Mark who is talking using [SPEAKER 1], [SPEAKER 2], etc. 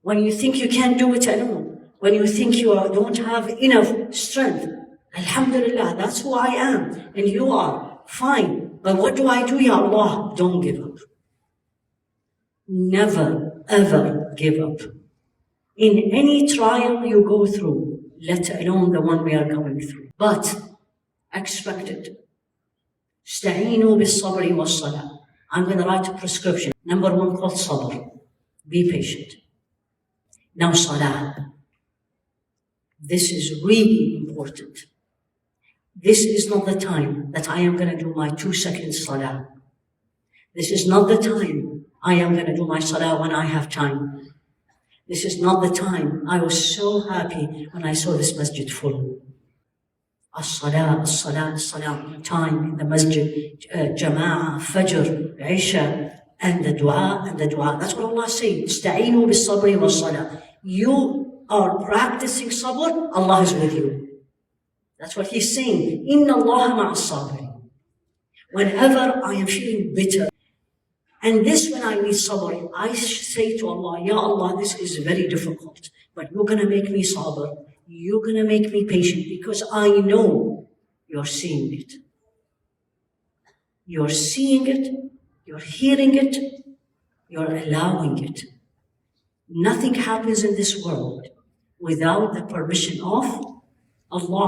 [SPEAKER 1] When you think you can't do it alone, when you think you don't have enough strength, Alhamdulillah, that's who I am, and you are, fine. But what do I do, Ya Allah? Don't give up. Never, ever give up. In any trial you go through, let alone the one we are going through. But expect it. Sta'inu bis-sabri was-salah. I'm going to write a prescription. Number 1 called sabr. Be patient. Now salah. This is really important. This is not the time that I am going to do my 2-second salah. This is not the time I am going to do my salah when I have time. This is not the time. I was so happy when I saw this masjid full. As-salah, as-salah, as-salah. Time in the masjid, jama'ah, fajr, isha, and the dua, and the dua. That's what Allah says. Ista'inu bis-sabri was-salah. You are practicing sabr, Allah is with you. That's what He's saying. Inna Allah ma'as-sabirin. Whenever I am feeling bitter, and this when I need sabr, I say to Allah, Ya Allah, this is very difficult, but you're going to make me sabr. You're going to make me patient because I know you're seeing it. You're seeing it, you're hearing it, you're allowing it. Nothing happens in this world without the permission of Allah.